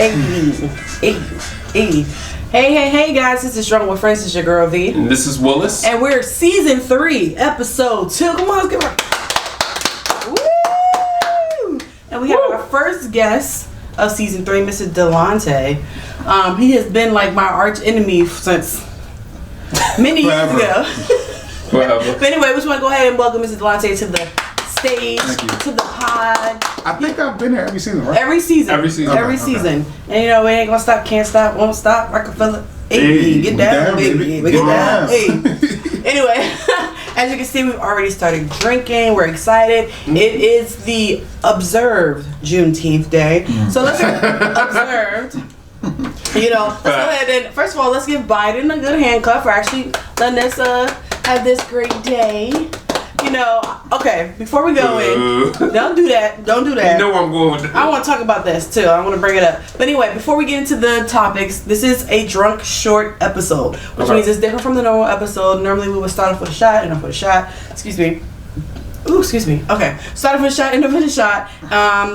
Hey, guys, this is Drunk with Friends. This is your girl V. And this is Willis. And we're season 3, episode 2. Come on, let's give her. Woo! And we have our first guest of season 3, Mr. Delonte. He has been like my arch enemy since many years ago. But anyway, we just want to go ahead and welcome Mr. Delonte to the stage, to the pod. I think I've been here every season, right? Every season. Okay. And you know, we ain't gonna stop, can't stop, won't stop. Rockefeller. Hey, get down, baby. Get down. Hey. Anyway, as you can see, we've already started drinking. We're excited. Mm-hmm. It is the observed Juneteenth day. Mm-hmm. So let's observed. You know, let's go ahead and first of all, let's give Biden a good handcuff for actually letting us have this great day. You know, okay, before we go in, don't do that. You know where I'm going with this. I want to talk about this too. I want to bring it up. But anyway, before we get into the topics, this is a drunk short episode, which means it's different from the normal episode. Normally we would start off with a shot, end off with a shot. Excuse me. Okay. Start off with a shot, end off with a shot.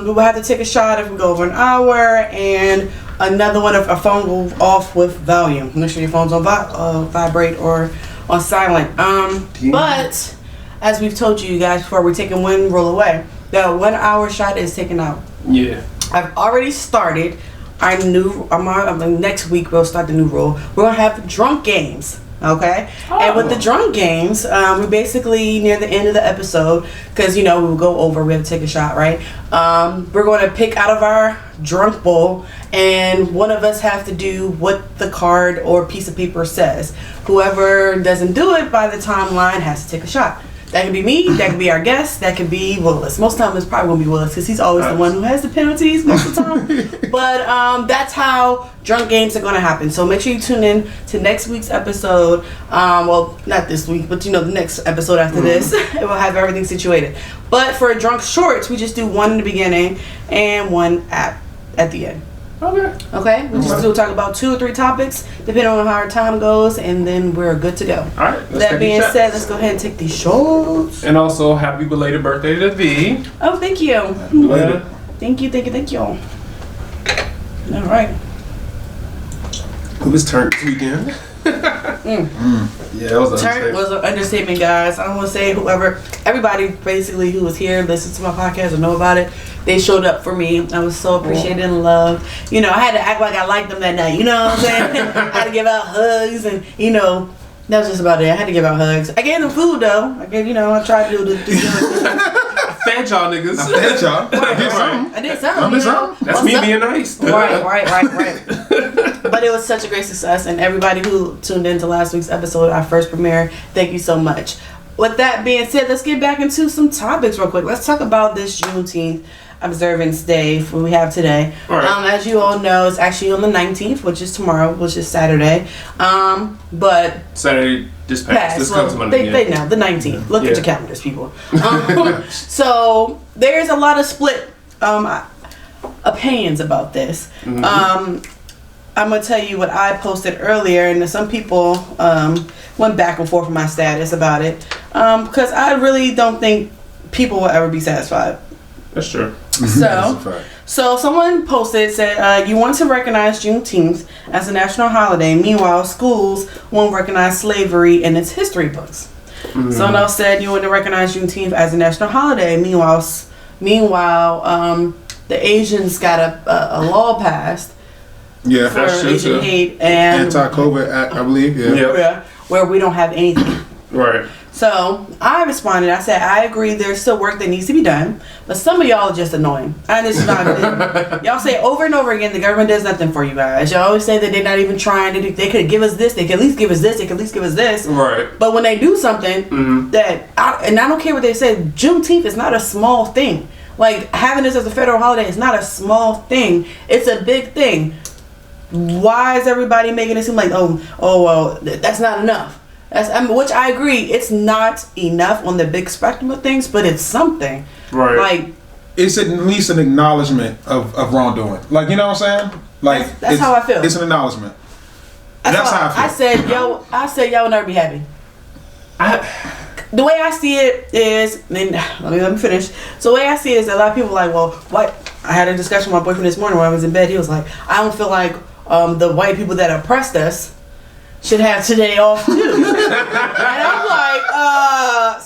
We will have to take a shot if we go over an hour, and another one if our phone goes off with volume. Make sure your phone's on vibrate or on silent. But as we've told you guys before, we're taking one roll away. The 1 hour shot is taken out. Yeah. I've already started our new. Next week we'll start the new rule. We're gonna have drunk games. Okay. Oh. And with the drunk games, we're basically near the end of the episode because you know we'll go over. We have to take a shot, right? We're going to pick out of our drunk bowl, and one of us have to do what the card or piece of paper says. Whoever doesn't do it by the timeline has to take a shot. That could be me, that could be our guest, that could be Willis. Most of the time it's probably going to be Willis because he's always the one who has the penalties most of the time. But that's how drunk games are going to happen. So make sure you tune in to next week's episode. Well, not this week, but you know, the next episode after this. It will have everything situated. But for drunk shorts, we just do one in the beginning and one at the end. Okay. We just do talk about 2 or 3 topics, depending on how our time goes, and then we're good to go. All right. That being said, let's go ahead and take these shots. And also, happy belated birthday to V. Oh, thank you. Thank you. All right. It was turn this weekend. Yeah, it was an turn was an understatement, guys. I don't want to say everybody basically who was here, listened to my podcast or know about it. They showed up for me. I was so appreciated and loved. You know, I had to act like I liked them that night. You know what I'm saying? I had to give out hugs, and you know, that was just about it. I had to give out hugs. I gave them food though. I tried to do the I fed y'all niggas. I did something. That's me being nice. Right. But it was such a great success, and everybody who tuned into last week's episode, our first premiere, thank you so much. With that being said, let's get back into some topics real quick. Let's talk about this Juneteenth observance day we have today. Right. As you all know, it's actually on the 19th, which is tomorrow, which is Saturday. But Saturday just passed. This comes Monday. They know the 19th. Look at your calendars, people. So there's a lot of split opinions about this. Mm-hmm. I'm gonna tell you what I posted earlier, and some people went back and forth with my status about it because I really don't think people will ever be satisfied. That's true. So someone posted, said, you want to recognize Juneteenth as a national holiday. Meanwhile, schools won't recognize slavery in its history books. Mm-hmm. Someone else said, you want to recognize Juneteenth as a national holiday. Meanwhile, the Asians got a law passed. Yeah, for Asian hate and anti-COVID act, I believe. Yeah, where we don't have anything. Right. So I responded. I said, I agree. There's still work that needs to be done, but some of y'all are just annoying. And this is not it. Y'all say over and over again, the government does nothing for you guys. Y'all always say that they're not even trying. They could give us this. They could at least give us this. They could at least give us this. Right. But when they do something I don't care what they say, Juneteenth is not a small thing. Like having this as a federal holiday is not a small thing. It's a big thing. Why is everybody making it seem like well that's not enough? Which I agree, it's not enough on the big spectrum of things, but it's something. Right. Like it's at least an acknowledgement of wrongdoing. Like, you know what I'm saying? Like that's how I feel. It's an acknowledgement. That's how I feel. I said y'all will never be happy. the way I see it is, and let me finish. So the way I see it is, a lot of people are like, well, what? I had a discussion with my boyfriend this morning when I was in bed. He was like, I don't feel like the white people that oppressed us should have today off too. And I'm like,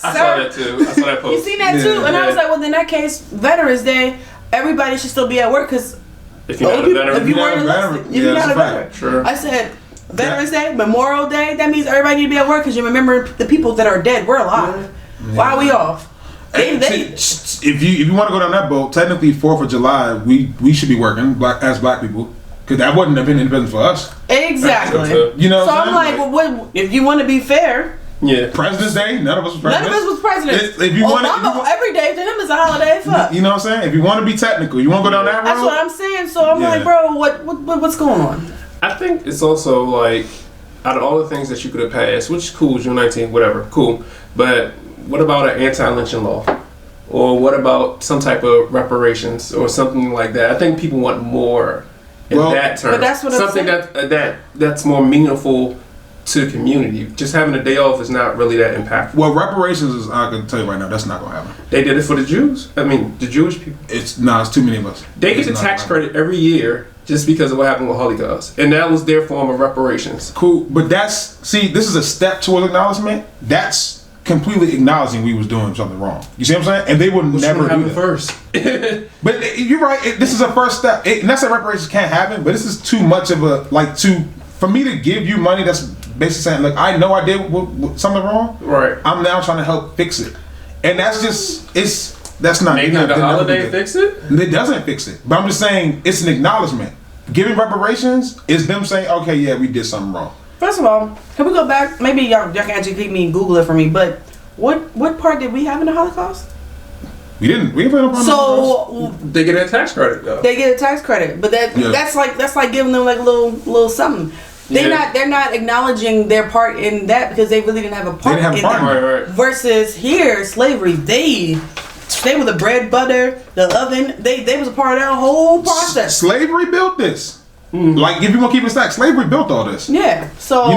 sir. I saw that too. I saw that post. You seen that too? And I was like, well, in that case, Veterans Day, everybody should still be at work because if you're not a veteran, if you weren't enlisted, you're not a veteran. Sure. I said, Veterans Day, Memorial Day, that means everybody need to be at work because you remember the people that are dead. We're alive. Yeah. Why are we off? If you want to go down that boat, technically 4th of July, we should be working as black people. Because that wouldn't have been independent for us. Exactly. You know so I'm like, well, what, if you want to be fair. Yeah. President's Day, none of us was presidents. None of us was presidents. If you Obama, every day to him is a holiday. Fuck. You know what I'm saying? If you want to be technical, you want to go down that road. That's what I'm saying. So I'm like, bro, what's going on? I think it's also like, out of all the things that you could have passed, which is cool, June 19th, whatever, cool. But what about an anti-lynching law? Or what about some type of reparations or something like that? I think people want more in that term. But that's what something that's more meaningful to the community. Just having a day off is not really that impactful. Well, reparations is, I can tell you right now, that's not going to happen. They did it for the Jews. I mean, the Jewish people. It's too many of us. They get the tax credit every year just because of what happened with Holocaust. And that was their form of reparations. Cool. But this is a step towards acknowledgement. That's completely acknowledging we was doing something wrong. You see what I'm saying? And they would never do that. First. But you're right. This is a first step. And that's that reparations can't happen, but this is too much of a, for me to give you money that's basically saying, look, I know I did something wrong. Right. I'm now trying to help fix it. And that's just, that's not. Maybe the holiday fix it? It doesn't fix it. But I'm just saying, it's an acknowledgement. Giving reparations is them saying, okay, yeah, we did something wrong. First of all, can we go back? Maybe y'all can educate me and Google it for me. But what part did we have in the Holocaust? We didn't. We didn't. So they get a tax credit though. They get a tax credit, but that's like giving them like a little something. They're not acknowledging their part in that because they really didn't have a part in that. Right. Versus here, slavery, they were the bread, butter, the oven. They was a part of that whole process. Slavery built this. Mm-hmm. Like, if you want to keep it stacked, slavery built all this. Yeah. So,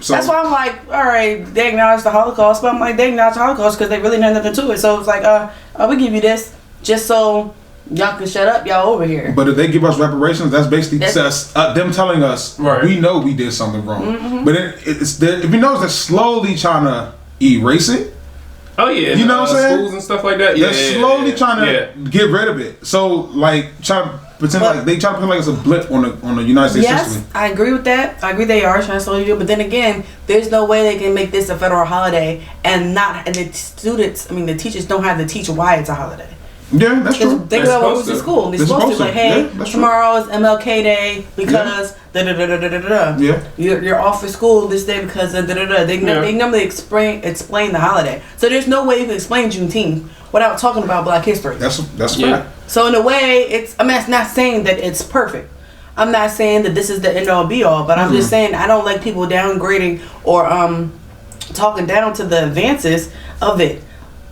that's why I'm like, all right, they acknowledge the Holocaust, but I'm like, they acknowledge the Holocaust because they really had nothing to it. So it's like, we give you this just so y'all can shut up, y'all over here. But if they give us reparations, that's basically them telling us, we know we did something wrong. Mm-hmm. But if you notice, they're slowly trying to erase it. Oh yeah, you know what I'm saying? Schools and stuff like that. They're slowly trying to get rid of it. So like trying to pretend like it's a blip on the United States history. Yes, I agree with that. I agree they are trying to slowly do it. But then again, there's no way they can make this a federal holiday and the teachers don't have to teach why it's a holiday. Yeah, that's true. Think about what was in school. They're supposed to like, hey, tomorrow is MLK Day because Yeah. You're off for school this day because They normally explain the holiday. So there's no way you can explain Juneteenth without talking about Black history. That's a fact. So in a way, it's not saying that it's perfect. I'm not saying that this is the end all be all, but I'm just saying I don't like people downgrading or talking down to the advances of it.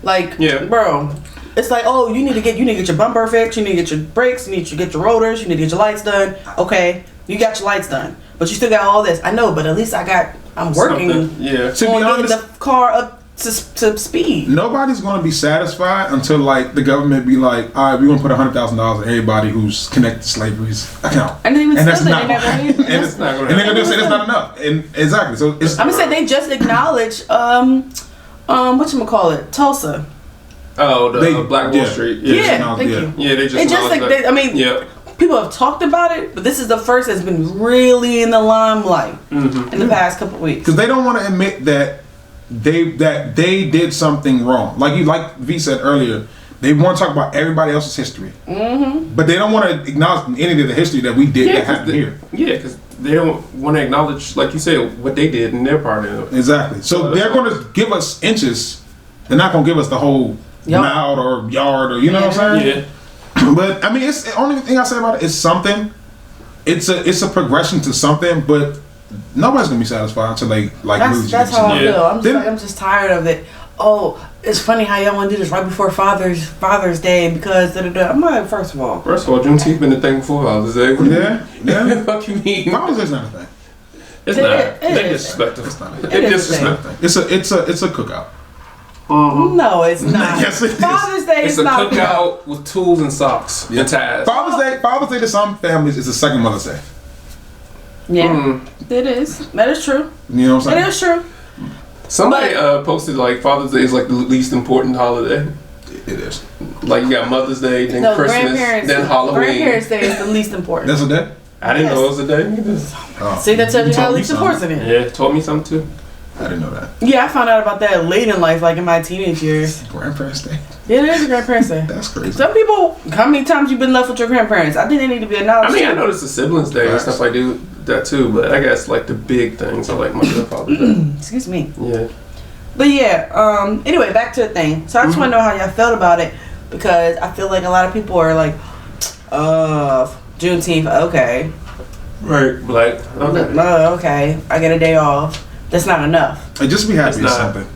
Like, bro. It's like, oh, you need to get your bumper fixed, you need to get your brakes, you need to get your rotors, you need to get your lights done. Okay, you got your lights done, but you still got all this. I know, but at least I'm working. Yeah. To be honest, getting the car up to speed. Nobody's going to be satisfied until like the government be like, all right, we want to put $100,000 on everybody who's connected to slavery's account. And then that's not going to happen. And they're going to say that's not enough. And exactly. So I'm gonna say they just acknowledge whatchamacallit, Tulsa. Oh, the Black Wall Street. Yeah, thank you. Yeah, they just people have talked about it, but this is the first that's been really in the limelight in the past couple of weeks. Because they don't want to admit that they did something wrong. Like V said earlier, they want to talk about everybody else's history, but they don't want to acknowledge any of the history that we did that happened here. Yeah, because they don't want to acknowledge, like you said, what they did in their part of it. Exactly. So they're going to give us inches. They're not going to give us the whole mile or yard or what I'm saying. Yeah. But I mean, it's the only thing I say about it is something. It's a progression to something, but nobody's gonna be satisfied until they lose. That's how I feel. I'm just tired of it. Oh, it's funny how y'all want to do this right before Father's Day because I'm like, first of all, Juneteenth been the thing before Father's Day. Yeah. What the fuck you mean? Father's Day's not a thing. It's not. They disrespect us. It's not. It's a cookout. No, it's not. Yes, it is. Father's Day It's is a not. cookout with tools and socks and ties. Father's Day to some families is the second Mother's Day. Yeah, it is. That is true. You know what I'm saying? It is true. Somebody posted like Father's Day is like the least important holiday. It is. Like you got Mother's Day, then No, Christmas, grandparents. then Halloween. Grandparents' Day is the least important. That's a day? I didn't know it was a day. Oh. See, that tells you how told me least important something. it is. Yeah, told me something too. I didn't know that. Yeah, I found out about that late in life, like in my teenage years. Grandparents' Day. Yeah, it is a grandparents' day. That's crazy. Some people, how many times you been left with your grandparents? I think they need to be acknowledged. I mean, I noticed the siblings' day and Facts. stuff. I do that too, but I guess like the big things are like Mother's and Father's Day. Excuse me. Yeah. But yeah, anyway, back to the thing. So I just want to know how y'all felt about it, because I feel like a lot of people are like, Juneteenth, okay. Right. Like, okay. Okay, I get a day off. That's not enough. Like, just be happy It's or not. something.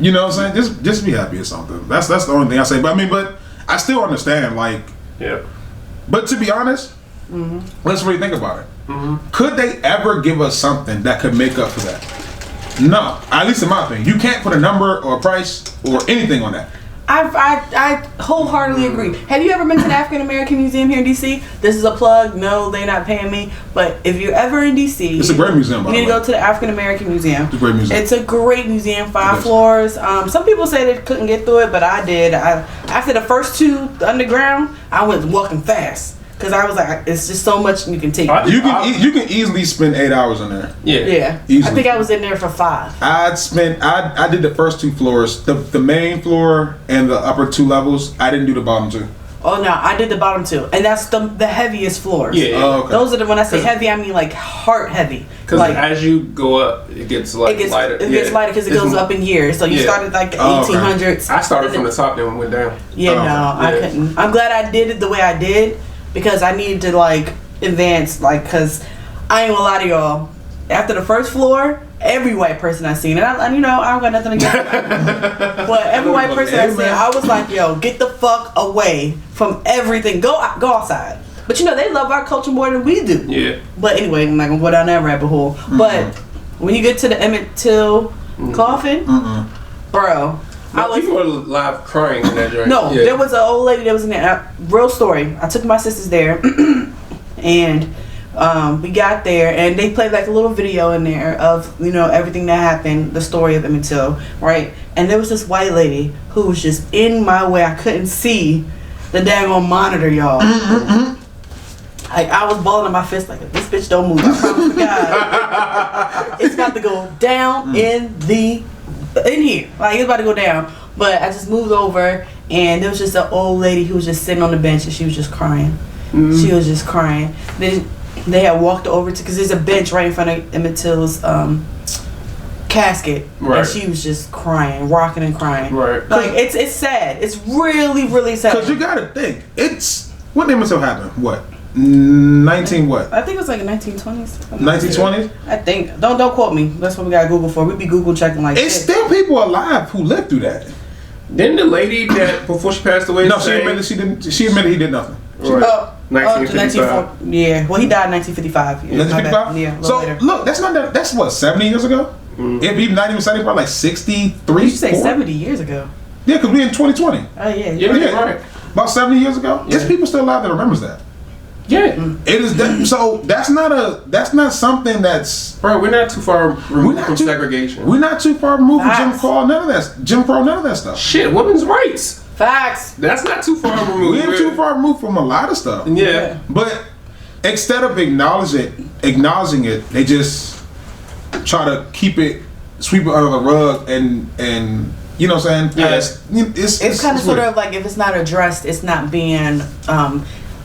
You know what I'm saying? Just be happy or something. That's the only thing I say. But I mean, but I still understand. Like, Yeah. but to be honest, let's really think about it. Could they ever give us something that could make up for that? No, at least in my opinion, you can't put a number or a price or anything on that. I wholeheartedly agree. Have you ever been to the African American Museum here in DC? This is a plug. No, they're not paying me. But if you're ever in DC, It's a great museum, by you the need to way. go to the African American Museum. It's a great museum. It's a great museum, 5 It is. floors. Some people say they couldn't get through it, but I did. After the first 2 underground, I went walking fast because I was like, it's just so much you can take. You can easily spend 8 hours in there. Yeah. Yeah, Easily. I think I was in there for 5. I did the first 2 floors, the main floor and the upper 2 levels. I didn't do the bottom 2. Oh no, I did the bottom 2, and that's the heaviest floors. Yeah. Oh, okay. Those are the when I say heavy, I mean like heart heavy. Because Like as you go up, it gets like lighter. It gets lighter because it goes up in years. So you Yeah. started like the Oh, okay. 1800s. I started from the top, then went down. Yeah, Oh, no, I yeah. couldn't. I'm glad I did it the way I did because I needed to like advance, like, cause I ain't gonna lie to y'all. After the first floor, every white person I seen, and I don't got nothing against it, but every white person I seen, I was like, yo, get the fuck away from everything. Go outside. But they love our culture more than we do. Yeah. But anyway, I'm not gonna go down that rabbit hole. But when you get to the Emmett Till coffin, bro, I was. People were live crying in that joint. No, Yeah. there was an old lady that was in there. Real story. I took my sisters there, and we got there, and they played like a little video in there of everything that happened, the story of Emmett Till, right? And there was this white lady who was just in my way. I couldn't see the daggone monitor, y'all. I was balling in my fist like, if this bitch don't move, I promise to God, it's about to go down in here. Like, it's about to go down. But I just moved over, and there was just an old lady who was just sitting on the bench, and she was just crying. She was just crying. Then they had walked over to, because there's a bench right in front of Emmett Till's casket, Right. and she was just crying, rocking and crying. Right. Like, it's sad. It's really, really sad. Because you gotta think, when Emmett Till happened? What? 19 what? I think it was like 1920s. 1920s? I think. Don't quote me. That's what we got Google for. We be Google checking like It's shit. still people alive who lived through that. Didn't the lady that before she passed away? No, she say- admitted she didn't. She admitted he did nothing. Right. 1955. Yeah. Well, he died in 1955. Yeah, my bad. 1955. Yeah. A little So later. look, that's not that. That's what 70 years ago. If even not even 70, probably like 63. You say 4? 70 years ago. Yeah, because we in 2020. Oh yeah. Yeah, Yeah. you're right. About 70 years ago. There's Yeah. people still alive that remembers that. Yeah. It is that. So that's not something that's. Bro, we're not too far removed not from too- segregation. We're not too far removed from Jim Facts. Crow. None of that stuff. Shit, women's rights. Facts. That's not too far removed. We ain't too far removed from a lot of stuff. Yeah. But instead of acknowledging it, they just try to sweep it under the rug, and you know what I'm saying? Yeah. It's Kind of sort weird. of like if it's not addressed, it's not being.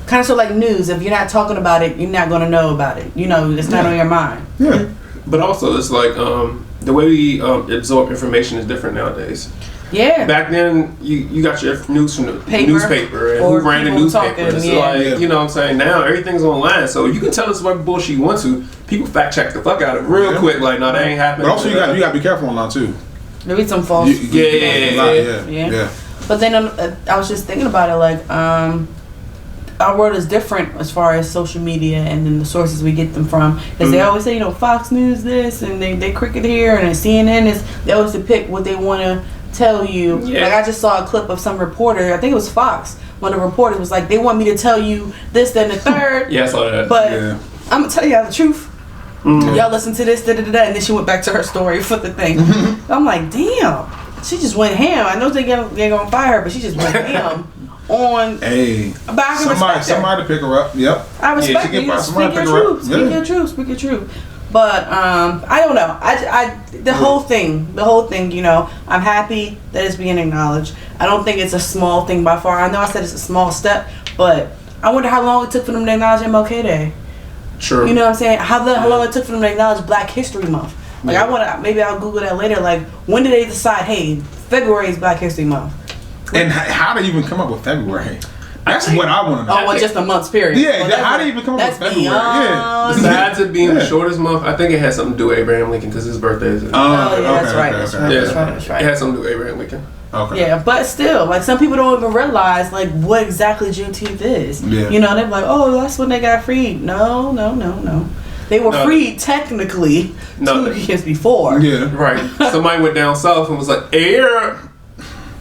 Kind of sort of like news. If you're not talking about it, you're not going to know about it. It's not on your mind. Yeah. But also, it's like the way we absorb information is different nowadays. Yeah. Back then, you got your news from the Paper. newspaper and Or who ran the people newspaper. talking, It's yeah. like, Yeah. you know what I'm saying? Now, everything's online. So you can tell us what bullshit you want to. People fact check the fuck out of it real Yeah. quick. Like, no, that ain't happening. But also you got to be careful online too. Maybe some false. Yeah. But then I was just thinking about it, like, our world is different as far as social media and then the sources we get them from. Because they always say, Fox News this, and they cricket here, and CNN is, they always depict what they want to tell you. Yeah. Like I just saw a clip of some reporter. I think it was Fox. One of the reporters was like, they want me to tell you this, then the third. Yeah, I saw that. But Yeah. I'm gonna tell y'all the truth. Y'all listen to this, and then she went back to her story for the thing. I'm like, damn, she just went ham. I know they're gonna fire her, but she just went ham on. Hey, But I can respect her. somebody to pick her up. Yep. I respect she you. get Speak somebody your pick her up. truth. Speak your truth. Speak your truth. But I don't know. The whole thing. You know, I'm happy that it's being acknowledged. I don't think it's a small thing by far. I know I said it's a small step, but I wonder how long it took for them to acknowledge MLK Day. Sure. You know what I'm saying? How long it took for them to acknowledge Black History Month. Like maybe I'll Google that later. Like when did they decide? Hey, February is Black History Month. And how do you even come up with February? That's what I want to know. Oh, well, just a month's period. Yeah, Well, how do you even come up with February? Beyond. Besides it being the shortest month, I think it has something to do with Abraham Lincoln because his birthday is. Oh, yeah, that's right. That's right. Yeah, That's right. It has something to do with Abraham Lincoln. Okay. Yeah, but still, like some people don't even realize like what exactly Juneteenth is. Yeah. You know, they're like, oh, that's when they got freed. No. They were freed technically 2 years before. Yeah. Right. Somebody went down south and was like, "Air,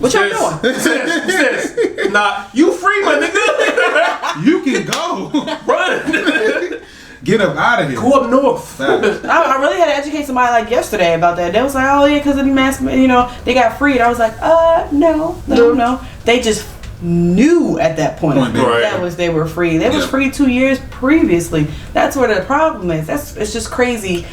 What y'all doing? sis, nah, you free, my nigga. You can go. Run. Get up out of here. Go up north." I really had to educate somebody like yesterday about that. They was like, oh yeah, because of the mass, you know, they got freed. I was like, no. They just knew at that point Right. that was they were free. They was free 2 years previously. That's where the problem is. It's just crazy.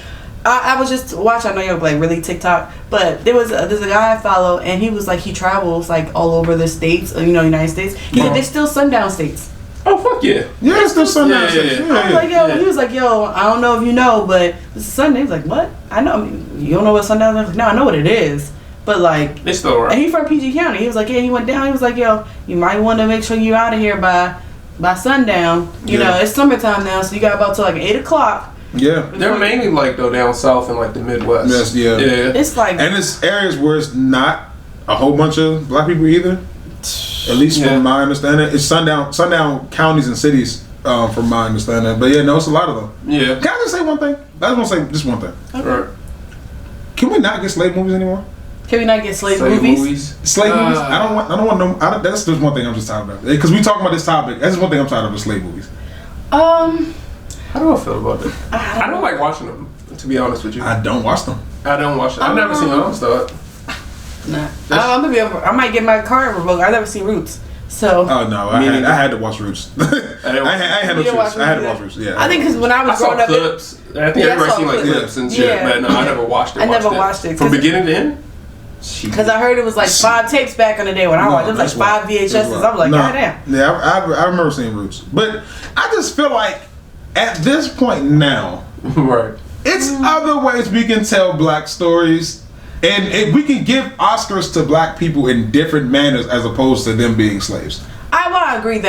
I was just watching. I know you're like really TikTok, but there's a guy I follow, and he was like he travels like all over the states, you know, United States. He said they're still sundown states. Oh fuck yeah. Yeah, it's still sundown. I was like, yo, he was like, yo, I don't know if you know, but this is Sunday. He was like, what? I know. I mean, you don't know what sundown is? I was like, no, I know what it is, but like, It's still right. and he from PG County. He was like, yeah, he went down. He was like, yo, you might want to make sure you're out of here by sundown. You know, it's summertime now, so you got about till like 8 o'clock. Yeah. They're mainly like though down south and like the Midwest. Yes, yeah. It's like, And it's areas where it's not a whole bunch of Black people either. At least from my understanding, it's sundown counties and cities. From my understanding, but yeah, no, it's a lot of them. Yeah. Can I just say one thing? I just want to say just one thing. okay. Right. Can we not get slave movies anymore? Can we not get slave movies? Slave movies? I don't want no. That's just one thing I'm just tired about. Because we talking about this topic. That's just one thing I'm tired of with slave movies. How do I feel about that? I don't like watching them. To be honest with you, I don't watch them. I don't watch it. I've never seen them stuff. Nah. I might get my card revoked. I've never seen Roots. So. Oh no, I had to watch Roots. I had no choice. I had to watch Roots. Yeah. I think because when I was saw growing up, clips. I think everybody's seen like clips and shit, but no, I never watched it. I never watched it from beginning to end. Because I heard it was like 5 tapes back in the day when I watched it. It was like 5 VHSs. I was like, goddamn. Yeah, I remember seeing Roots, but I just feel like at this point now, right? It's other ways we can tell Black stories. And we can give Oscars to Black people in different manners as opposed to them being slaves. I agree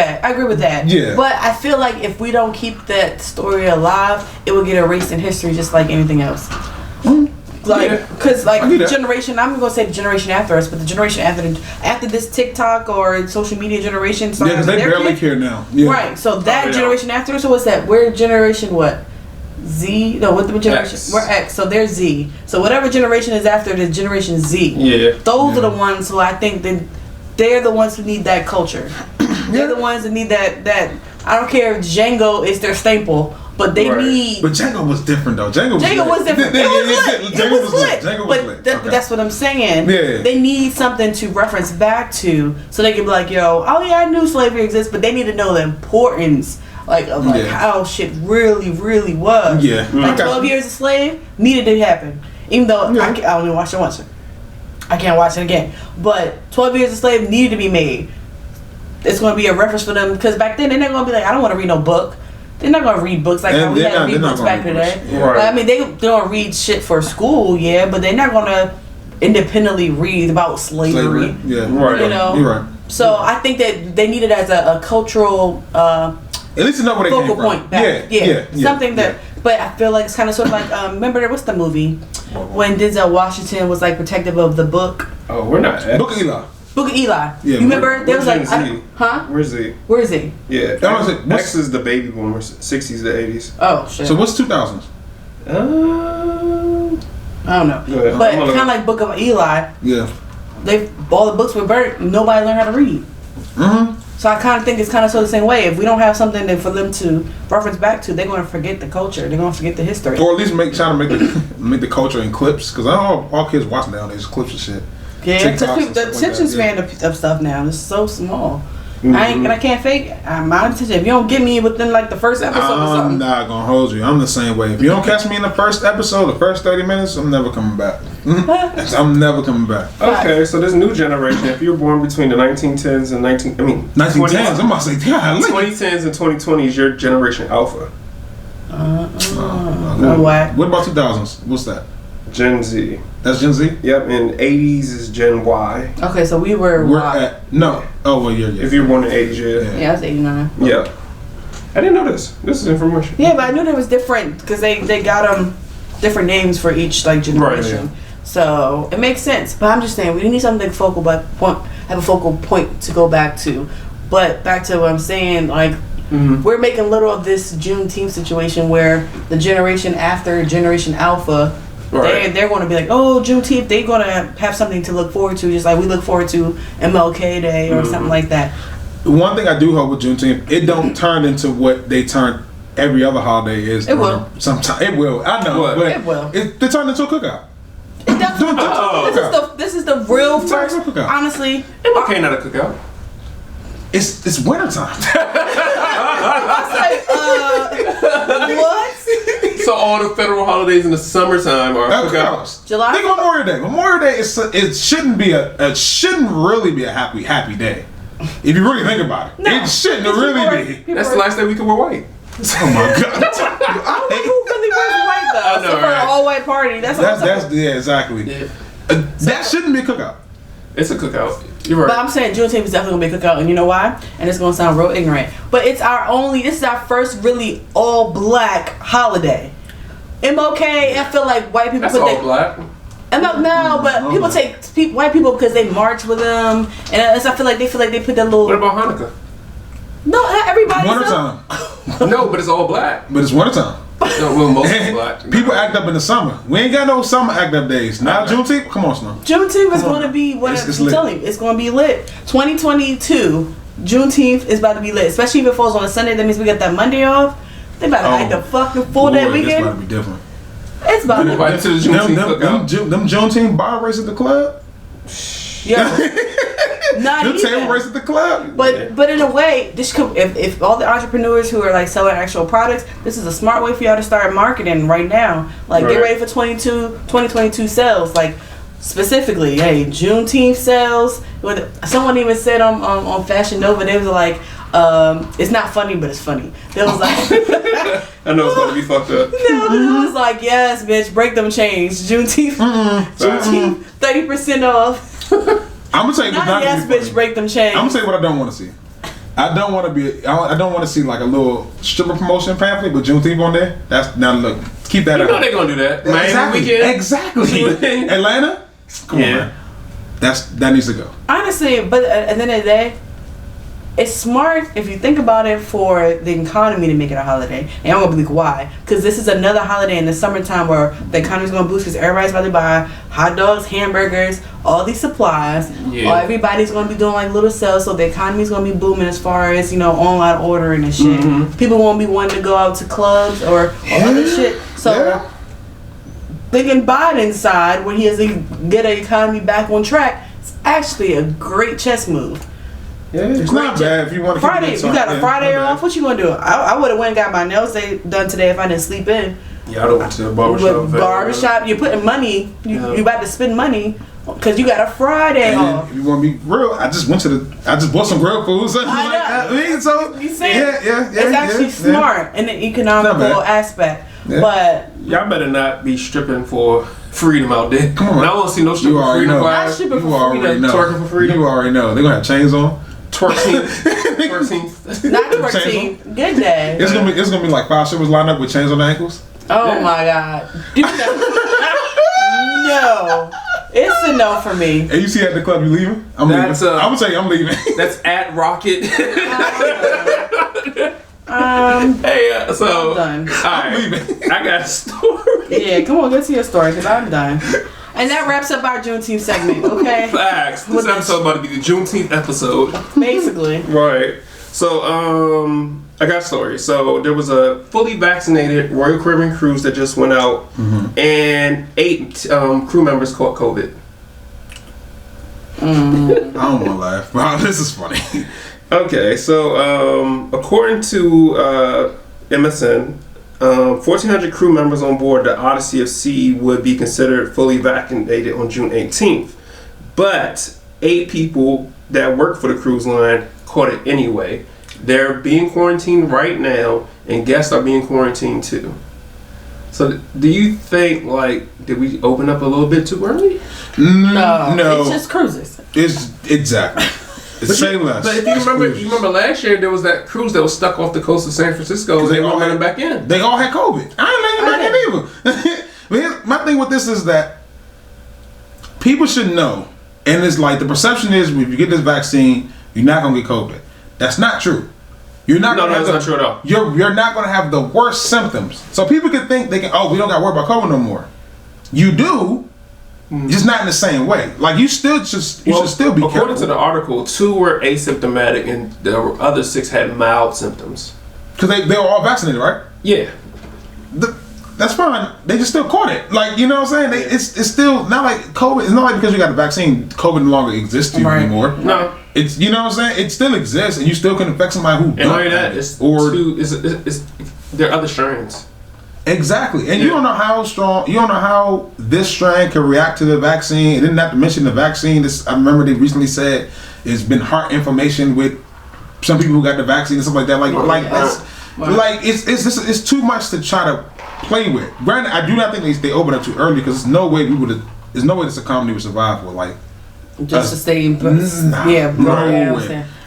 with that. Yeah. But I feel like if we don't keep that story alive, it will get erased in history just like anything else. Like, because like the generation, I'm gonna say the generation after us, but the generation after this TikTok or social media generation. Yeah, because they barely care now. Yeah. Right. So that generation after us. So what's that? We're generation what? Z? No, what the generation? X. We're X, so they're Z. So whatever generation is after the generation Z. Yeah. Those are the ones who I think that they're the ones who need that culture. They're the ones that need that. I don't care if Django is their staple, but they need. But Django was different though. Django was different. It was lit. But that's what I'm saying. Yeah. They need something to reference back to, so they can be like, yo, oh yeah, I knew slavery exists, but they need to know the importance. Of how shit really was. Yeah. Like 12 years a slave needed to happen. Even though I only watched it once. I can't watch it again. But 12 years a slave needed to be made. It's going to be a reference for them. Because back then, they're not going to be like, I don't want to read no book. They're not going to read books like how we had to read books back in the day. Yeah. Right. I mean, they don't read shit for school, but they're not going to independently read about slavery. Yeah. Right. You know? You're right. So I think that they need it as a cultural... at least to know where they focal came from. point back. Yeah. Something that, but I feel like it's kind of sort of like, remember what's the movie when Denzel Washington was like protective of the book? Oh, we're not. Book of Eli. Book of Eli. Yeah, you remember? There was like, huh? Where's Z? Where is he? Yeah. X is the baby boomers, 60s to 80s. Oh shit. So what's 2000s? I don't know. But kind of like Book of Eli. Yeah. all the books were burnt. Nobody learned how to read. Mm-hmm. So I kind of think it's kind of so the same way. If we don't have something for them to reference back to, they're going to forget the culture. They're going to forget the history. Or at least try to make the culture in clips, because I know all kids watch nowadays clips and shit. Yeah, the attention span of stuff now is so small. Mm-hmm. I can't fake my attention. If you don't get me within like the first episode or I'm something, not gonna hold you. I'm the same way. If you don't catch me in the first episode, the first 30 minutes, I'm never coming back. I'm never coming back. Okay, so this new generation, if you're born between the 1910s and 1910s. I'm about to say, yeah, 2010s and 2020s, your generation Alpha. What? What about 2000s? What's that? Gen Z. That's Gen Z? Yep, and 80s is Gen Y. Okay, so we're at no. Oh well, yeah. If you're born in the 80s, yeah, I was 89. Yeah. I didn't know this. This is information. Yeah, but I knew there was different because they got different names for each like generation. Right, yeah. So it makes sense. But I'm just saying we need something have a focal point to go back to. But back to what I'm saying, like we're making little of this Juneteenth situation where the generation after Generation Alpha. Right. They're going to be like, oh, Juneteenth, they're going to have something to look forward to, just like we look forward to MLK Day or something like that. One thing I do hope with Juneteenth, it don't turn into what they turn every other holiday is. It will. Sometimes it will. I know, what? but It will. They turn into a cookout. It does. This is the real first. Cookout. Honestly, MLK not a cookout. It's wintertime. What? So all the federal holidays in the summertime are cookouts. July. Think Memorial Day. Memorial Day it shouldn't really be a happy day. If you really think about it, it shouldn't really be. That's the last day we can wear white. Oh my god! I don't know who really wears white though. I know, Except for right? an all-white party. That's yeah, exactly. Yeah. That shouldn't be a cookout. It's a cookout. You're right. But I'm saying Juneteenth is definitely gonna be a cookout, and you know why? And it's gonna sound real ignorant, but this is our first really all-black holiday. MLK, I feel like white people That's put all black. But people take white people because they march with them, and I feel like they put that little. What about Hanukkah? No, not everybody. Wintertime. No, but it's all black. But it's wintertime. No, well, most is black. People act up in the summer. We ain't got no summer act up days. Now Juneteenth, come on, Snow. Juneteenth is going to be what I'm telling you. It's going to be lit. 2022 Juneteenth is about to be lit, especially if it falls on a Sunday. That means we got that Monday off. They about to act a fucking full day weekend. It's about to be different. It's about to be Invite to the Juneteenth cookout. Them Juneteenth bar race at the club. Yeah. Them table race at the club. But in a way, this could if all the entrepreneurs who are like selling actual products, this is a smart way for y'all to start marketing right now. Like get ready for 2022 sales. Like specifically, hey, Juneteenth sales. Someone even said on Fashion Nova, they was like, it's not funny, but it's funny. They was like, I know it's gonna be fucked up. No, it was like, yes, bitch, break them chains. Juneteenth, 30% off. I'm gonna tell you what's not yes, gonna be bitch, funny. break them chains. I'm gonna tell you what I don't want to see. I don't want to see like a little stripper promotion pamphlet with Juneteenth on there. That's now look. Keep that out. You know they're gonna do that. Miami weekend. Exactly. Atlanta. Come on, man. That needs to go. Honestly, but at the end of the day, it's smart if you think about it for the economy to make it a holiday. And I'm gonna be like, why? Because this is another holiday in the summertime where the economy's gonna boost because everybody's about to buy hot dogs, hamburgers, all these supplies. Yeah. Or everybody's gonna be doing like little sales, so the economy's gonna be booming as far as online ordering and shit. People won't be wanting to go out to clubs or other shit. So thinking Biden's side, when he has to get an economy back on track, it's actually a great chess move. Yeah, it's not bad if you want to. Friday, you got a Friday off. What you gonna do? I would have went and got my nails done today if I didn't sleep in. Yeah, I don't went to the barbershop. You're putting money. You about to spend money because you got a Friday off. If you want to be real, I just bought some grilled food, something like that. So you see, it's actually smart in the economical aspect. Yeah. But y'all better not be stripping for freedom out there. Come on, I don't want to see no stripping for freedom. Not stripping for freedom. Twerking for freedom. You already know they're gonna have chains on. Twerking. Not twerking. Good day. It's gonna be like 5 strippers lined up with chains on their ankles. Oh my god. No. It's a no for me. And you see at the club you leaving? I'm leaving. I'm gonna tell you I'm leaving. That's at Rocket. Hey, so I'm done. I'm leaving. I got a story. Yeah, come on, get to your story because I'm done. And that wraps up our Juneteenth segment, okay? Facts. This episode about to be the Juneteenth episode. Basically. Right. So, I got a story. So, there was a fully vaccinated Royal Caribbean cruise that just went out, and 8 crew members caught COVID. I don't want to laugh. Wow, this is funny. Okay, so according to MSN, 1,400 crew members on board the Odyssey of Sea would be considered fully vaccinated on June 18th. But 8 people that work for the cruise line caught it anyway. They're being quarantined right now, and guests are being quarantined too. So, do you think, did we open up a little bit too early? No. It's just cruises. It's exactly. It's same less. But if you remember last year, there was that cruise that was stuck off the coast of San Francisco. They all let them back in. They all had COVID. I ain't letting them back in either. But my thing with this is that people should know, and it's like the perception is if you get this vaccine, you're not gonna get COVID. That's not true. You're not. No, that's not true at all. You're not gonna have the worst symptoms. So people can think we don't got to worry about COVID no more. You do. Just not in the same way. Like you should still be careful. According to the article, 2 were asymptomatic and the other 6 had mild symptoms. Because they were all vaccinated, right? Yeah. That's fine. They just still caught it. Like, you know what I'm saying? It's still not like COVID. It's not like because you got the vaccine, COVID no longer exists to you anymore. No. It's, you know what I'm saying? It still exists, and you still can infect somebody who. And not only that, there are other strains. Exactly, and you don't know how strong. You don't know how this strain can react to the vaccine. And then not to mention the vaccine. I remember they recently said it's been heart inflammation with some people who got the vaccine and stuff like that. It's too much to try to play with. Granted, I do not think they open up too early because there's no way this economy would survive with just to stay in.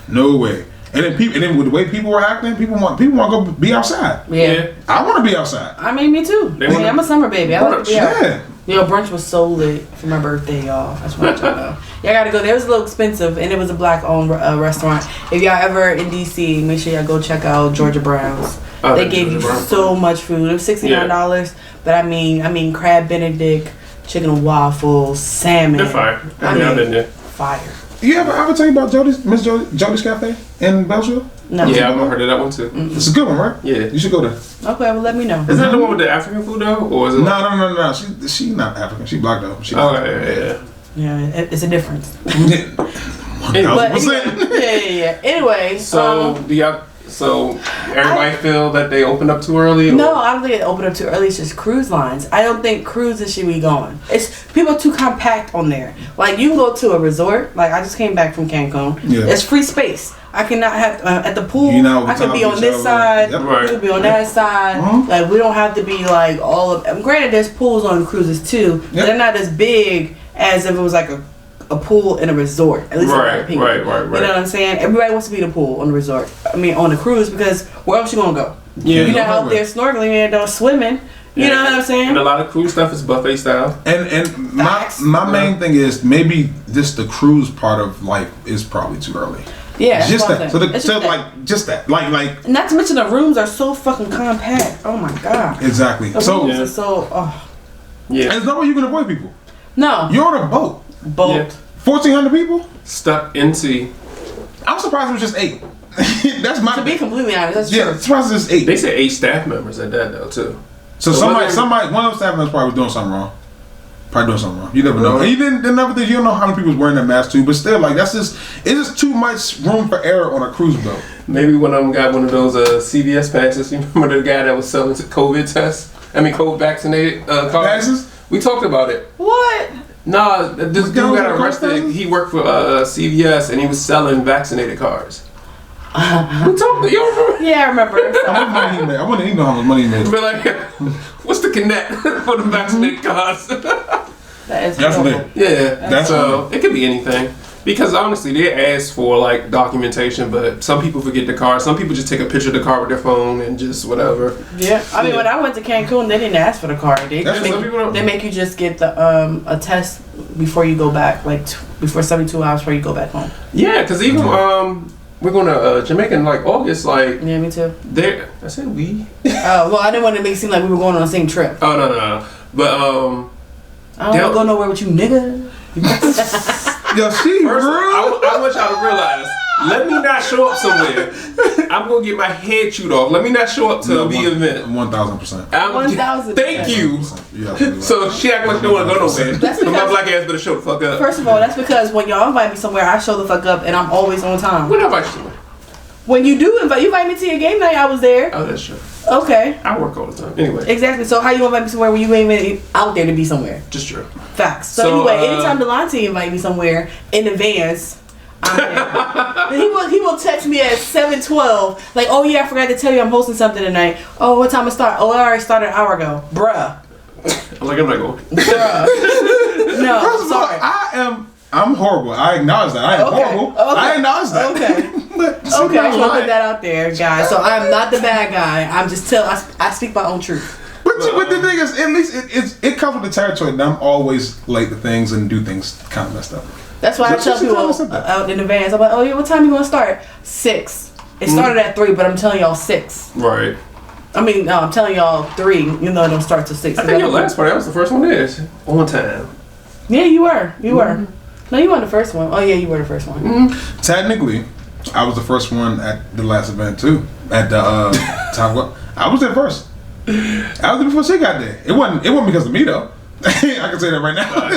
No way. And then with the way people were acting, people want to go be outside. Yeah. I want to be outside. I mean, me too. I'm a summer baby. I like to be out. Yeah. Brunch was so lit for my birthday, y'all. That's what y'all know. Y'all gotta go there. It was a little expensive, and it was a black-owned restaurant. If y'all ever in DC, make sure y'all go check out Georgia Brown's. They gave you so much food. It was $69, but I mean, crab Benedict, chicken and waffles, salmon. They're fire. I've been there. Fire. You ever tell you about Jody's Cafe in Belleville? No. Yeah, I've heard of that one too. Mm-mm. It's a good one, right? Yeah. You should go there. Okay, well let me know. Is that the one with the African food though? Or is it No. She not African. She black though. Yeah, it's a difference. 1000%. Yeah. Anyway. So everybody feel that they opened up too early? No, I don't think it opened up too early. It's just cruise lines. I don't think cruises should be going. It's people are too compact on there. Like you can go to a resort. Like I just came back from Cancun. Yeah. It's free space. I cannot have at the pool. I could be on this side. Yep. Right. I could be on that side. Mm-hmm. Like we don't have to be like all of. Granted, there's pools on cruises too. Yep. But they're not as big as if it was like a pool in a resort. At least in my opinion. Right. You know what I'm saying? Everybody wants to be in a pool on the resort. I mean, on the cruise because where else you gonna go? Yeah, you're not out there snorkeling and swimming. You know what I'm saying? And a lot of cruise stuff is buffet style. And my main thing is maybe just the cruise part of life is probably too early. Yeah, just that. Just that. Like. Not to mention the rooms are so fucking compact. Oh my god. Exactly. The rooms are so. Yeah. And there's no way you can avoid people. No. You're on a boat. Yeah. 1,400 people stuck in sea. I'm surprised it was just 8. That's my. To be completely honest, that's true. Yeah, surprised it's 8. They said 8 staff members at that though too. So somebody, one of those staff members probably was doing something wrong. You never know. And you you don't know how many people was wearing that mask too. But still, like it's just too much room for error on a cruise boat. Maybe one of them got one of those CVS passes. You remember the guy that was selling COVID tests? COVID vaccinated cards. Passes? We talked about it. What? No, this dude got arrested. He worked for CVS and he was selling vaccinated cards. We talked. You remember? Yeah, I remember. I want to know how much money he made. But like, what's the connect for the vaccinated cards? That is lit. Yeah, so it could be anything. Because honestly, they ask for like documentation, but some people forget the card. Some people just take a picture of the card with their phone and just whatever. Yeah, I mean, when I went to Cancun, they didn't ask for the card. They make you just get the a test before you go back, before 72 hours before you go back home. Yeah, because even we're going to Jamaica in August. Yeah, me too. I said we. Oh well, I didn't want to make it seem like we were going on the same trip. Oh no. But I don't go nowhere with you, nigga. Yo, she First, rude. I want y'all to realize. Let me not show up somewhere. I'm gonna get my head chewed off. Let me not show up to the event. 1,000%. 1,000%. Thank you. Yeah, So she act like she don't want to go nowhere. So my black ass better show the fuck up. First of all, that's because when y'all invite me somewhere, I show the fuck up and I'm always on time. When invite you somewhere? When you do you invite me to your game night, I was there. Oh, that's true. Okay. I work all the time. Anyway. Exactly. So how you invite me somewhere when you ain't even out there to be somewhere? Just true. Facts. So anyway, anytime Delonte invite me somewhere in advance, I'm there. he will text me at 7:12, like, oh yeah, I forgot to tell you I'm hosting something tonight. Oh, what time it start? Oh, it already started an hour ago. Bruh. I'm like, I'm not going. Bruh. No, First of all, I'm horrible. I acknowledge that. I am horrible. Okay. I acknowledge that. Okay. But Okay, I just want to put that out there, guys. So I'm not the bad guy. I'm just I speak my own truth. But the thing is, at least it comes with the territory that I'm always late to things and do things kind of messed up. That's why I tell people out in advance. I'm like, oh yeah, what time you gonna start? 6. It started at 3, but I'm telling y'all 6. Right. I mean, no, I'm telling y'all 3. You know, it don't start till 6. I think your last party, I was the first one there. On time. Yeah, you were. You were. No, you weren't the first one. Oh yeah, you were the first one. Technically, I was the first one at the last event too. At the time, I was there first. I was there before she got there. It wasn't because of me though. I can say that right now.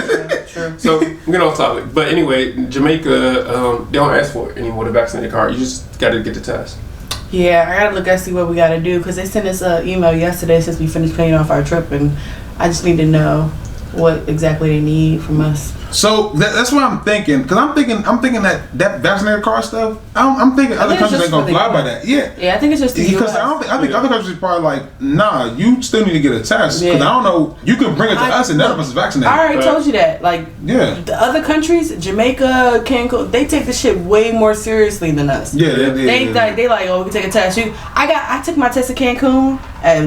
True. So we get off topic, but anyway, Jamaica, they don't ask for it anymore. The vaccinated card, you just got to get the test. Yeah, I gotta look and see what we gotta do because they sent us an email yesterday since we finished paying off our trip, and I just need to know what exactly they need from us. So that's what I'm thinking, because I'm thinking that vaccinated card stuff. I'm thinking other countries ain't gonna fly by that. Yeah. Yeah, I think it's just the because US. I think other countries are probably like, nah, you still need to get a test because I don't know. You can bring it to us and none of us is vaccinated. I already told you that. Like, yeah, the other countries, Jamaica, Cancun, they take the shit way more seriously than us. Yeah, they like, oh, we can take a test. I took my test at Cancun at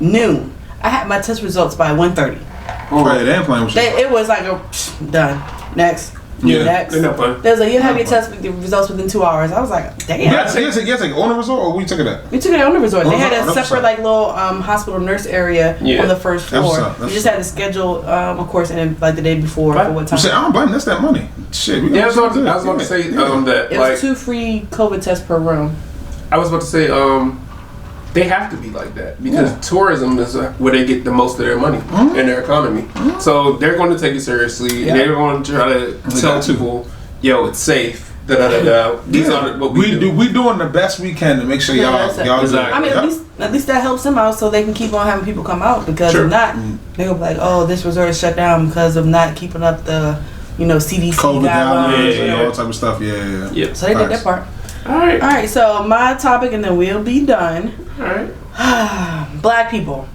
noon. I had my test results by 1:30. Right, they ain't playing with you. It was like done. Next. Yeah, next. they're not playing. They was like, you have your test with the results within 2 hours. I was like, damn. Yes, like on the resort, or we took it at? We took it on the resort. They had a That's separate like little hospital nurse area on the first floor. You just had to schedule, of course, and like the day before for what time. Shit, I don't blame. That's that money. Shit. Yeah, I was about to say that. It was 2 free COVID tests per room. I was about to say they have to be like that because tourism is where they get the most of their money in their economy. So they're going to take it seriously. Yeah. They're going to try to tell people, yo, it's safe. These are what we do. We doing the best we can to make sure y'all. Exactly. I mean, at least that helps them out so they can keep on having people come out because if not, they'll be like, oh, this resort is shut down because of not keeping up the, CDC COVID guidelines and all that type of stuff. Yeah. So they did that part. All right. So my topic, and then we'll be done. All right. Black people.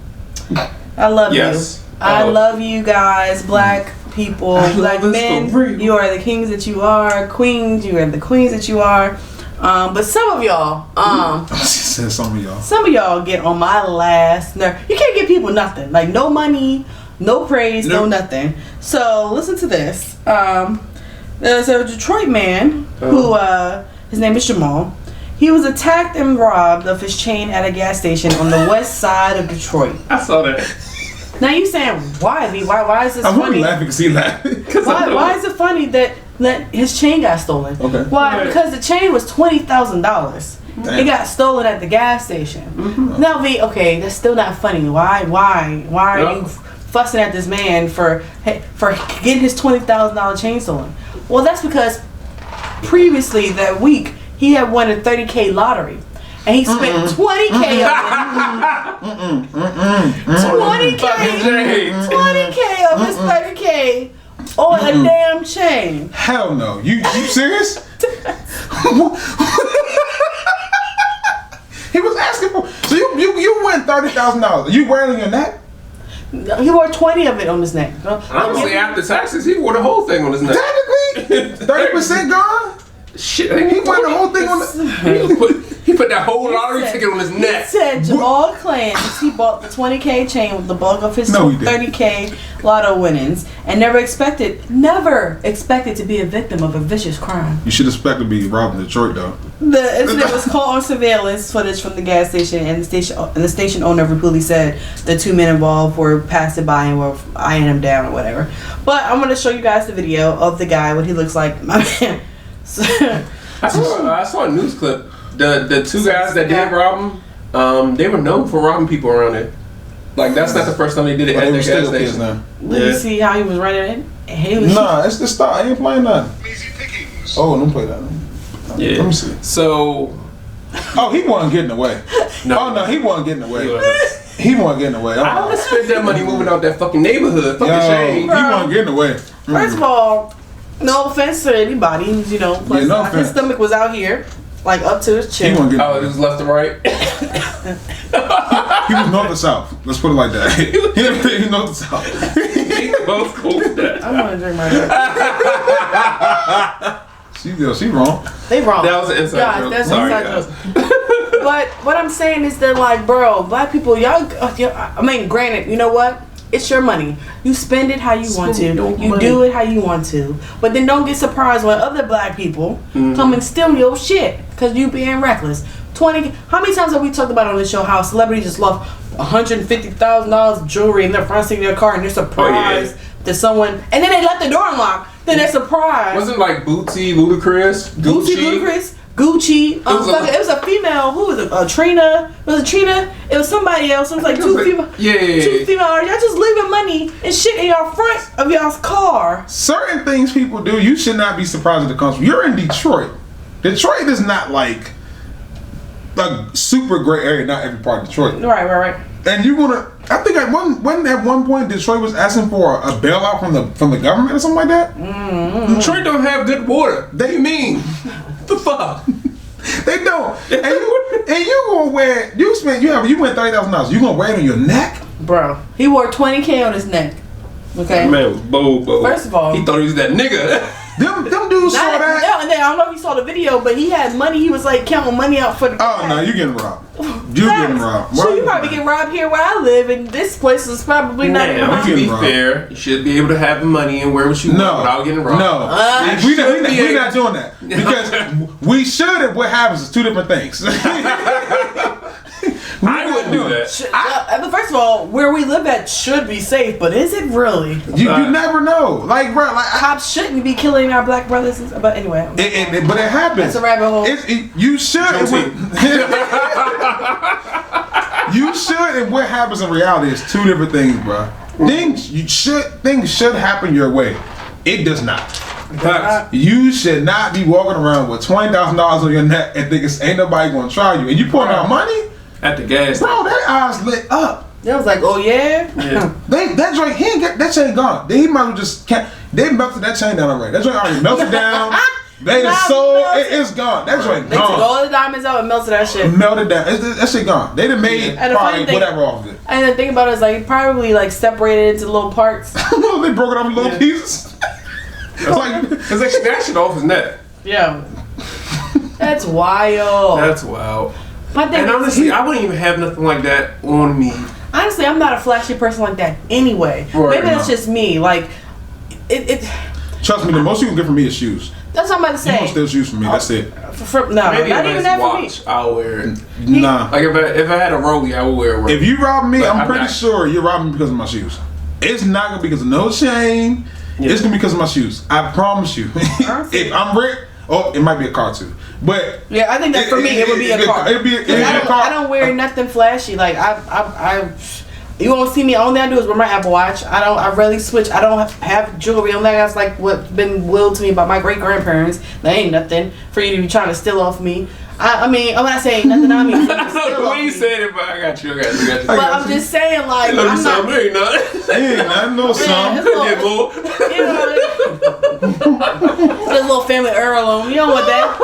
I love you. I love you guys, black people, black men. You are the kings that you are, queens. You are the queens that you are. But some of y'all, some of y'all get on my last nerve. You can't give people nothing, like no money, no praise, no nothing. So listen to this. There's a Detroit man who. His name is Jamal. He was attacked and robbed of his chain at a gas station on the west side of Detroit. I saw that. Now you saying why? Why is this funny? I'm really laughing because he laughing. Why is it funny that his chain got stolen? Okay. Why? Because the chain was $20,000. It got stolen at the gas station. Mm-hmm. Now, that's still not funny. Why are you fussing at this man for getting his $20,000 chain stolen? Well, that's because previously that week he had won a $30K lottery and he spent $20K of it. $20K of his $30K on a damn chain. Hell no. You serious? He was asking for. So you win $30,000. You wearing it on your neck? He wore 20 of it on his neck. Honestly, after taxes, he wore the whole thing on his neck. Technically, 30% gone. Shit, he wore the whole thing on the. He put that whole lottery ticket on his neck. He said Jamal claims he bought the 20K chain with the bulk of his 30K lotto winnings and never expected to be a victim of a vicious crime. You should expect to be robbed in Detroit though. The incident was caught on surveillance footage from the gas station, and the station owner repeatedly said the two men involved were passing by and were eyeing him down or whatever. But I'm gonna show you guys the video of the guy, what he looks like. My man. I saw a news clip. The two guys that did rob him, they were known for robbing people around there. Like that's not the first time they did it at the gas station. Did you see how he was running in? Nah, it's the start. I ain't playing nothing. Oh, don't play that. Yeah. Let me see. So. Oh, he wasn't getting away. No. Oh no, he wasn't getting away. He wasn't getting away. I would have spent that money moving out that fucking neighborhood. Fucking shame. He wasn't getting away. First of all, no offense to anybody, you know. Plus, no offense. His stomach was out here, like up to his chin. He wasn't getting away. It was left to right. He was north or south. Let's put it like that. He north or south. Both cool with that. I'm gonna drink my drink. She wrong. They wrong. That was an inside joke. That's Sorry, inside guys. joke. But what I'm saying is that, like, bro, black people, y'all. I mean, granted, you know what? It's your money. You spend it how you want to. You do it how you want to. But then don't get surprised when other black people come and steal your shit because you being reckless. How many times have we talked about on this show how celebrities just lost $150,000 of jewelry in their front seat of their car and they're surprised that someone, and then they left the door unlocked. Then they're surprised. Wasn't like Bootsy, Ludacris, Gucci. It was a female. Who was it? Trina. Was it Trina? It was somebody else. It was like two female. Two female. Y'all just leaving money and shit in your front of y'all's car. Certain things people do, you should not be surprised at the country. You're in Detroit. Detroit is not like a super great area. Not every part of Detroit. Right. And you wanna? I think at one point Detroit was asking for a bailout from the government or something like that. Detroit don't have good water. They mean the fuck. They don't. And you gonna wear? You win $30,000. You gonna wear it on your neck, bro? He wore $20K on his neck. Okay. Man was bold. First of all, he thought he was that nigga. Them dudes saw that. Yeah, and then I don't know if you saw the video, but he had money. He was like counting money out for the. Oh no, you getting robbed. You getting robbed. So you probably get robbed here where I live, and this place is probably not even. To be fair, you should be able to have the money and wear what you want without getting robbed. No, we're not doing that because we should. And what happens is two different things. I wouldn't do that. First of all, where we live at should be safe, but is it really? You never know. Like, bro, cops shouldn't be killing our black brothers. But anyway, but it happens. That's a rabbit hole. You should. You should, and what happens in reality is two different things, bro. Things should happen your way. It does not. You should not be walking around with $20,000 on your neck and think ain't nobody gonna try you. And you pulling out money at the gas. Bro, their eyes lit up. They was like, oh yeah. That joint, he ain't get that chain gone. He might have just they melted that chain down already. That joint already melted down. They just sold it's gone. That joint gone. They took all the diamonds out and melted that shit. Melted down. That shit gone. They done made probably whatever off of it. And the thing about it is like probably like separated into little parts. They broke it up into little pieces. It's like they snatched it off his neck. Yeah. That's wild. That's wild. And honestly, I wouldn't even have nothing like that on me. Honestly, I'm not a flashy person like that anyway. Right, maybe that's just me. Like, it. Trust me, the most you can get from me is shoes. That's what I'm about to say. You want still shoes from me. That's it. No, maybe not even that for me. I'll wear it. Nah. Like if I had a Rollie, I would wear a Rollie. If you rob me, I'm pretty sure you're robbing me because of my shoes. It's not gonna be because of no chain. Yeah. It's gonna be because of my shoes. I promise you. If I'm rich, it might be a car too. But yeah, I think that for me it would be a car. It'd be a car. I don't wear nothing flashy. Like I you won't see me. All I do is wear my Apple Watch. I rarely switch. I don't have jewelry on that. That's like what's been willed to me by my great grandparents. That ain't nothing for you to be trying to steal off me. I mean, I'm not saying nothing. I mean, I don't know the way you said it, but I got you. But I'm just saying, like, I'm not. Ain't nothing. Ain't nothing. No something. Get more. This little family heirloom. You don't want that.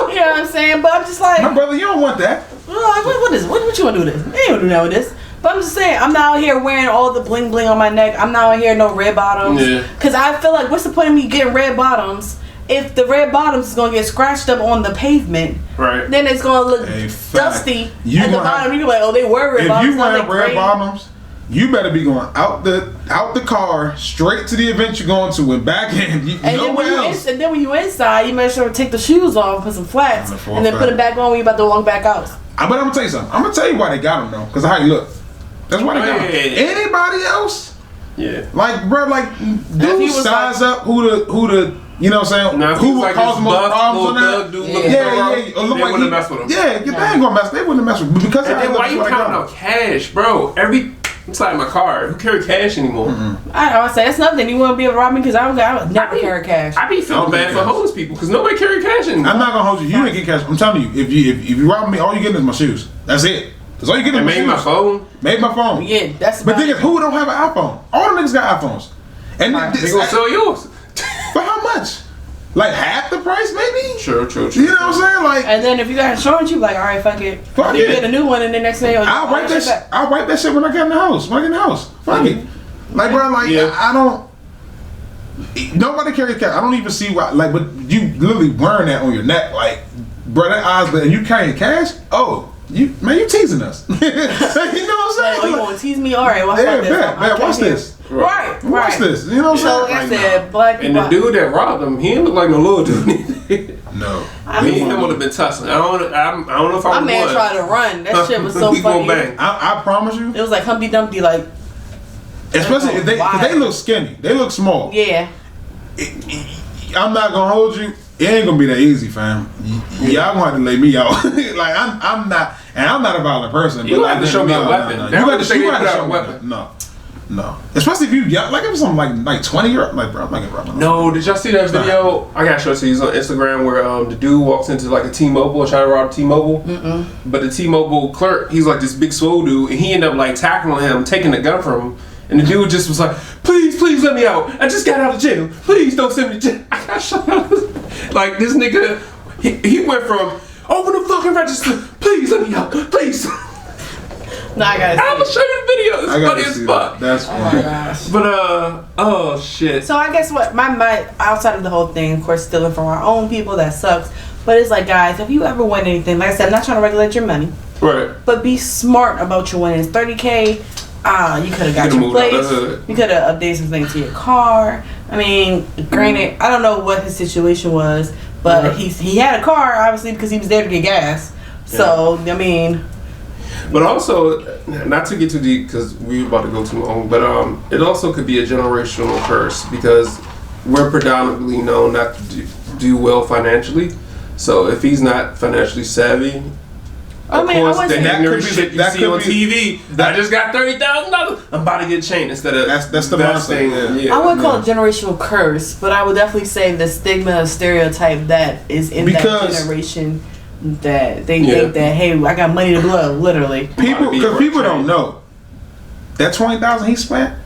You know what I'm saying? But I'm just like, my brother, you don't want that. What you want to do with this? You ain't gonna do that with this. But I'm just saying, I'm not out here wearing all the bling bling on my neck. I'm not out here no red bottoms. Because I feel like, what's the point of me getting red bottoms if the red bottoms is going to get scratched up on the pavement? Right. Then it's going to look dusty at the bottom. You're like, oh, they were red bottoms. If you wear red bottoms, you better be going out the car straight to the event you're going to and back in. And then when you inside, you make sure to take the shoes off, put some flats, and then put it back on when you about to walk back out. But I'm gonna tell you something. I'm gonna tell you why they got them though, because of how you look. That's why they got them. Anybody else? Yeah. Like, bro, dude size up who the you know what I'm saying? Now, who would cause more problems on that? They wouldn't mess with him. Yeah, they ain't gonna mess. They wouldn't mess with him because. And then why you counting out cash, bro? It's like my car. Who carry cash anymore? I would say that's nothing. You want to be able to rob me because I would never carry cash. I be feeling bad for homeless people because nobody carry cash anymore. I'm not gonna hold you. You ain't get cash. I'm telling you, if you rob me, all you getting is my shoes. That's it. That's all you getting is my shoes. My phone. Made my phone. Yeah, that's. But think who don't have an iPhone? All the niggas got iPhones. And they gonna sell yours. For how much? Like half the price, maybe? True. You know what I'm saying? Like, and then if you got insurance, you be like, all right, fuck it. You get a new one, and then next thing I'll wipe that shit when I get in the house. Fuck it. Like, bro, I don't. Nobody carries cash. I don't even see why. Like, but you literally wearing that on your neck, like, bro, that eyes, and you carrying cash? Oh. You teasing us. You know what I'm saying? Oh, you want to tease me? All right, well, watch this. Right. Watch this. You know what I'm saying? Like I said, black people. And the dude that robbed him, he didn't look like no little dude. No. Me and him would have been tussling. I don't know if I would have My man tried to run. That shit was so funny. I promise you. It was like Humpty Dumpty, like. Especially if they look skinny. They look small. Yeah. I'm not gonna hold you. It ain't gonna be that easy, fam. Y'all gonna have to lay me out. Like I'm not a violent person. You but have to show me a weapon. You got to show me a weapon. No. Especially if you young, like if it's something like 20 year, like bro, I'm not gonna run. No, did y'all see that video? I gotta show it to you on Instagram where the dude walks into like a T-Mobile and trying to rob T-Mobile. But the T-Mobile clerk, he's like this big swole dude, and he ended up like tackling him, taking the gun from him. And the dude just was like, please let me out. I just got out of jail. Please don't send me to jail. I got shot out. Like, this nigga, he went from, open the fucking register. Please let me out. Please. No, I gotta see I'm gonna show you the video. It's funny as fuck. That's funny. Oh my gosh. But, oh shit. So I guess what, my outside of the whole thing, of course, stealing from our own people, that sucks. But it's like, guys, if you ever win anything, like I said, I'm not trying to regulate your money. Right. But be smart about your winnings. 30K. You could have got your place. You could have updated some things to your car. I mean, granted, I don't know what his situation was, but he had a car obviously because he was there to get gas. So I mean, but also not to get too deep because we're about to go too long. But it also could be a generational curse because we're predominantly known not to do well financially. So if he's not financially savvy. Of course, the ignorant shit you see on TV. I just got $30,000. I'm about to get chained instead of that's the mindset. Yeah. I wouldn't call it generational curse, but I would definitely say the stigma, stereotype that is in that generation that they think that hey, I got money to blow, literally. Because people don't know that $20,000 he spent,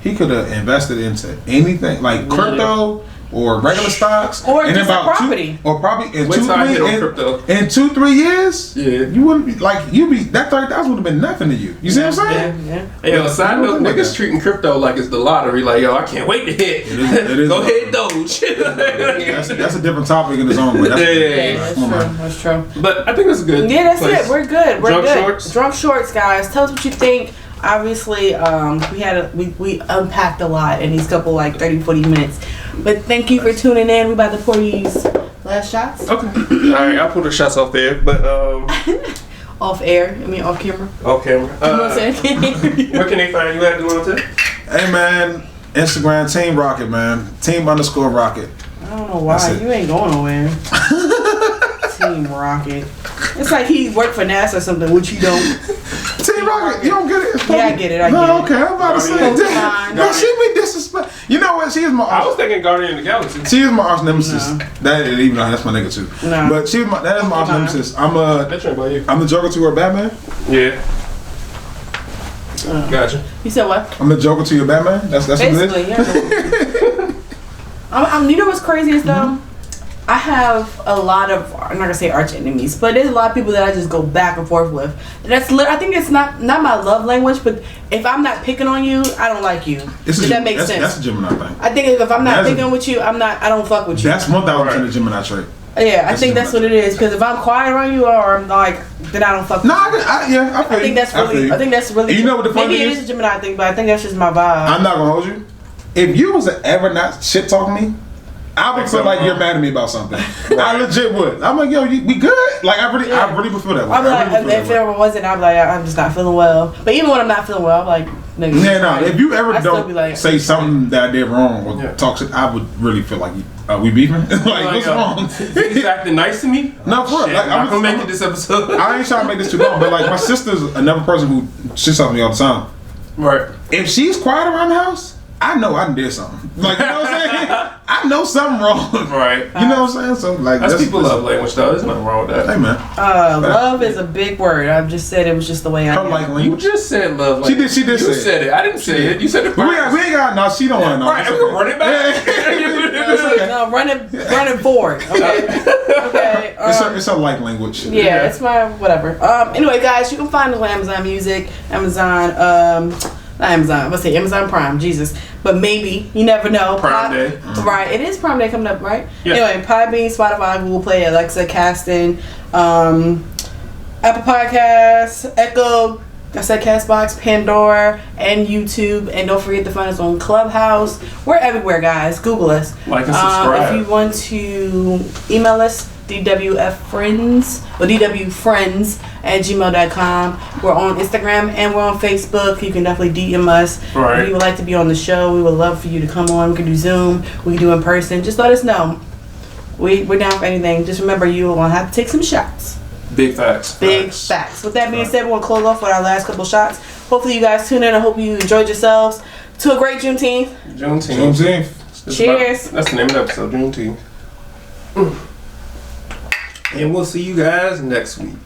he could have invested into anything like crypto. Or regular stocks, or just about property, or probably in crypto. In 2-3 years, yeah, you wouldn't be like that 30,000 would have been nothing to you. You see what I'm saying? Yeah. Hey, yo, side note, niggas treating crypto like it's the lottery. Like, yo, I can't wait to hit. It is Go ahead, Doge. That's a different topic in its own way. That's true. But I think that's good. Yeah, that's it. We're good. Drunk Shorts. Drunk Shorts, guys. Tell us what you think. Obviously, we unpacked a lot in these couple 30-40 minutes. But thank you for tuning in. We about to pour these last shots. Okay. All right, I'll put the shots off there, but off air. I mean, off camera. Off camera. Where can they find you at, Devontae? Hey man, Instagram Team Rocket, man. Team_Rocket. I don't know why you ain't going nowhere. Team Rocket. It's like he worked for NASA or something, which you don't. Team Rocket, you don't get it? Yeah, I get it. I get it. Okay, I'm about to say that. No, she be disrespect. You know what? She is my. I was thinking Guardian of the Galaxy. She is my arch nemesis. No. That even though that's my nigga too. No. But that is my arch nemesis. I'm the Joker to her Batman. Yeah. Gotcha. You said what? I'm the Joker to your Batman. That's basically, what it is. Yeah. You know what's crazy is though. I have a lot of, I'm not gonna say arch enemies, but there's a lot of people that I just go back and forth with. And I think it's not my love language, but if I'm not picking on you, I don't like you. Does that make sense? That's a Gemini thing. I think if I'm not picking with you, I don't fuck with you. That's 1,000% a Gemini trait. Yeah, I think that's what it is. Because if I'm quiet around you or I'm like then I don't fuck. No, with you. I think that's really. I think that's really. You know what the funny maybe it is a Gemini thing, but I think that's just my vibe. I'm not gonna hold you. If you was to ever not shit talk me, I would feel like you're mad at me about something. I legit would. I'm like, yo, we good? Like I really would feel that way. I'm like, if it wasn't, I'm like, I'm just not feeling well. But even when I'm not feeling well, I'm like, nigga. Yeah, no. If you ever don't like, say something that I did wrong or talk shit, I would really feel like we beefing. Like what's wrong? He's acting nice to me. No, for real. Like, I'm gonna make it this episode. I ain't trying to make this too long, but like my sister's another person who shits on me all the time. Right. If she's quiet around the house, I know I done did something. Like, you know what I'm saying? I know something wrong. Right. You know what I'm saying? So, like, that's people love language, though. There's nothing wrong with that. Hey, man. Love is a big word. I've just said it was just the way I am. You just said love language. She did You say said it. I didn't say it. You said it. We ain't got, no, she don't want to know. Right, we can run it back. No, running forward. Okay. Okay. It's a like language. Yeah, it's my whatever. Anyway, guys, you can find it on Amazon Music, not Amazon. I'm gonna say Amazon Prime. Jesus, but maybe you never know. Prime Day. Right? It is Prime Day coming up, right? Yeah. Anyway, Podbean, Spotify, Google Play, Alexa, Casting, Apple Podcasts, Echo. I said Castbox, Pandora, and YouTube. And don't forget to find us on Clubhouse. We're everywhere, guys. Google us. Like and subscribe. If you want to email us, DWFriends or DWFriends@gmail.com. We're on Instagram and we're on Facebook. You can definitely DM us. Right. If you would like to be on the show, we would love for you to come on. We can do Zoom. We can do in person. Just let us know. We're down for anything. Just remember, you will have to take some shots. Big facts. Big facts. With that being said, we're going to close off with our last couple shots. Hopefully you guys tune in. I hope you enjoyed yourselves. To a great Juneteenth. Cheers. That's the name of the episode, Juneteenth. And we'll see you guys next week.